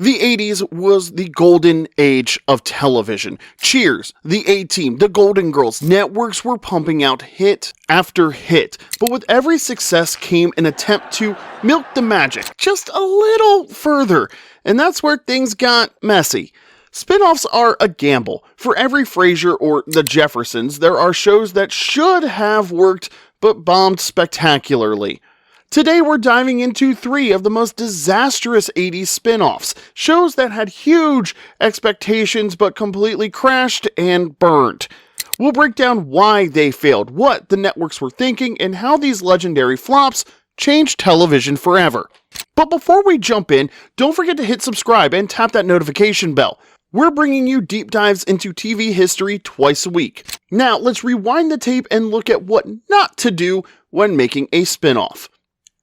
The 80s was the golden age of television. Cheers, The A-Team, The Golden Girls, networks were pumping out hit after hit. But with every success came an attempt to milk the magic just a little further. And that's where things got messy. Spinoffs are a gamble. For every Frasier or The Jeffersons, there are shows that should have worked but bombed spectacularly. Today we're diving into 3 of the most disastrous 80s spin-offs, shows that had huge expectations but completely crashed and burned. We'll break down why they failed, what the networks were thinking, and how these legendary flops changed television forever. But before we jump in, don't forget to hit subscribe and tap that notification bell. We're bringing you deep dives into TV history twice a week. Now let's rewind the tape and look at what not to do when making a spin-off.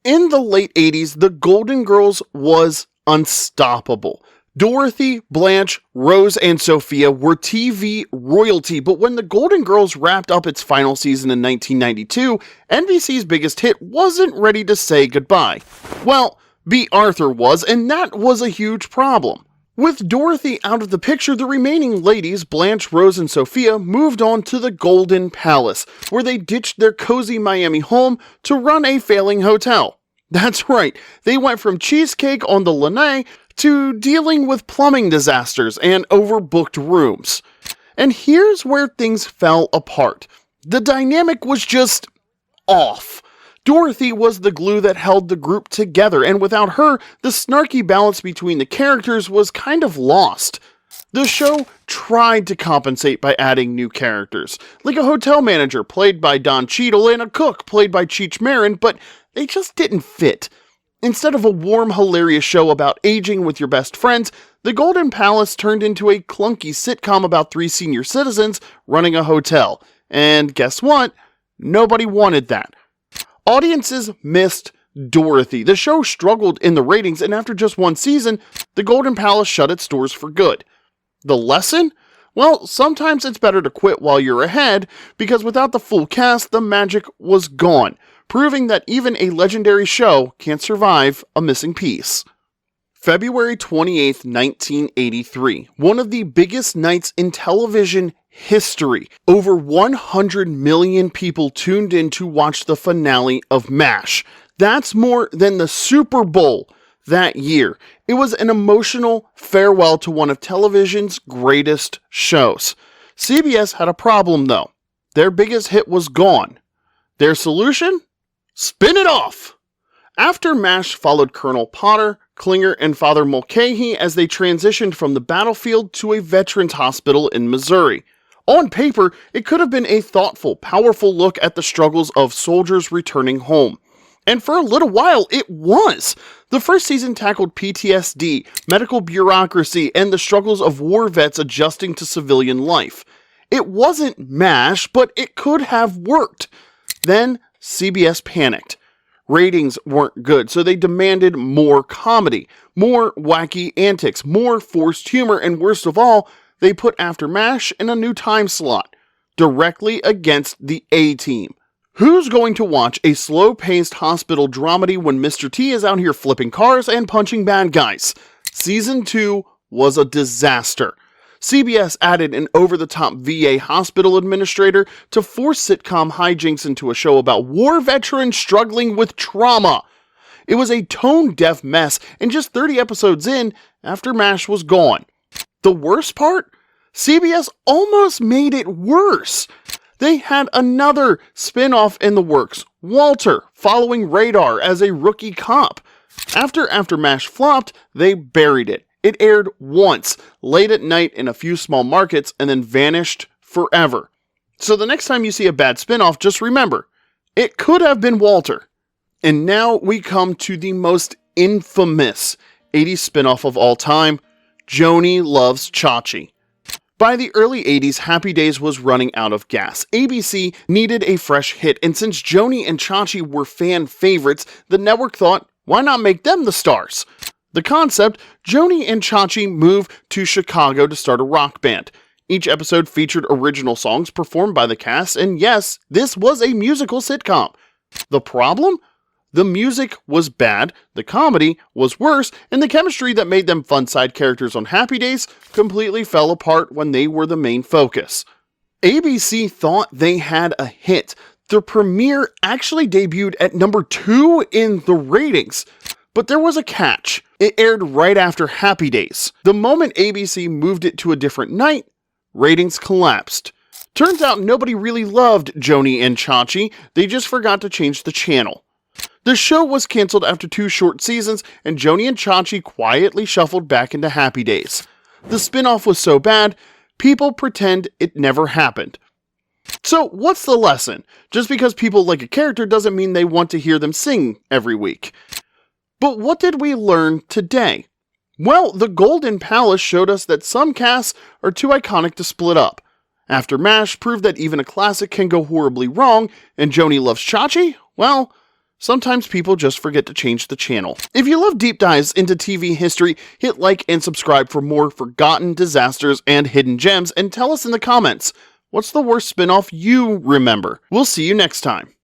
In the late 80s, the Golden Girls was unstoppable. Dorothy, Blanche, Rose, and Sophia were TV royalty, but when the Golden Girls wrapped up its final season in 1992, NBC's biggest hit wasn't ready to say goodbye. Well, B. Arthur was, and that was a huge problem. With Dorothy out of the picture, the remaining ladies, Blanche, Rose, and Sophia, moved on to the Golden Palace, where they ditched their cozy Miami home to run a failing hotel. That's right, they went from cheesecake on the Lanai to dealing with plumbing disasters and overbooked rooms. And here's where things fell apart. The dynamic was just off. Dorothy was the glue that held the group together, and without her, the snarky balance between the characters was kind of lost. The show tried to compensate by adding new characters, like a hotel manager played by Don Cheadle and a cook played by Cheech Marin, but they just didn't fit. Instead of a warm, hilarious show about aging with your best friends, the Golden Palace turned into a clunky sitcom about 3 senior citizens running a hotel. And guess what? Nobody wanted that. Audiences missed Dorothy. The show struggled in the ratings, and after just 1 season, the Golden Palace shut its doors for good. The lesson? Well, sometimes it's better to quit while you're ahead, because without the full cast, the magic was gone, proving that even a legendary show can't survive a missing piece. February 28, 1983, one of the biggest nights in television history. Over 100 million people tuned in to watch the finale of MASH. That's more than the Super Bowl that year. It was an emotional farewell to one of television's greatest shows. CBS had a problem though. Their biggest hit was gone. Their solution? Spin it off! After MASH followed Colonel Potter, Klinger, and Father Mulcahy as they transitioned from the battlefield to a veterans hospital in Missouri. On paper, it could have been a thoughtful, powerful look at the struggles of soldiers returning home. And for a little while, it was. The first season tackled PTSD, medical bureaucracy, and the struggles of war vets adjusting to civilian life. It wasn't MASH, but it could have worked. Then, CBS panicked. Ratings weren't good, so they demanded more comedy, more wacky antics, more forced humor, and worst of all, they put After MASH in a new time slot, directly against the A-Team. Who's going to watch a slow-paced hospital dramedy when Mr. T is out here flipping cars and punching bad guys? Season 2 was a disaster. CBS added an over-the-top VA hospital administrator to force sitcom hijinks into a show about war veterans struggling with trauma. It was a tone-deaf mess, and just 30 episodes in, After MASH was gone. The worst part? CBS almost made it worse. They had another spin-off in the works, Walter, following Radar as a rookie cop. After MASH flopped, they buried it. It aired once, late at night in a few small markets, and then vanished forever. So the next time you see a bad spin-off, just remember, it could have been Walter. And now we come to the most infamous 80s spin-off of all time, Joanie Loves Chachi. By the early 80s, Happy Days was running out of gas. ABC needed a fresh hit, and since Joanie and Chachi were fan favorites, the network thought, why not make them the stars? The concept, Joanie and Chachi moved to Chicago to start a rock band. Each episode featured original songs performed by the cast, and yes, this was a musical sitcom. The problem? The music was bad, the comedy was worse, and the chemistry that made them fun side characters on Happy Days completely fell apart when they were the main focus. ABC thought they had a hit. The premiere actually debuted at number 2 in the ratings. But there was a catch. It aired right after Happy Days. The moment ABC moved it to a different night, ratings collapsed. Turns out nobody really loved Joanie and Chachi, they just forgot to change the channel. The show was cancelled after 2 short seasons, and Joanie and Chachi quietly shuffled back into Happy Days. The spin-off was so bad, people pretend it never happened. So what's the lesson? Just because people like a character doesn't mean they want to hear them sing every week. But what did we learn today? Well, the Golden Palace showed us that some casts are too iconic to split up. After MASH proved that even a classic can go horribly wrong, and Joanie loves Chachi, well, sometimes people just forget to change the channel. If you love deep dives into TV history, hit like and subscribe for more forgotten disasters and hidden gems, and tell us in the comments, what's the worst spin-off you remember? We'll see you next time.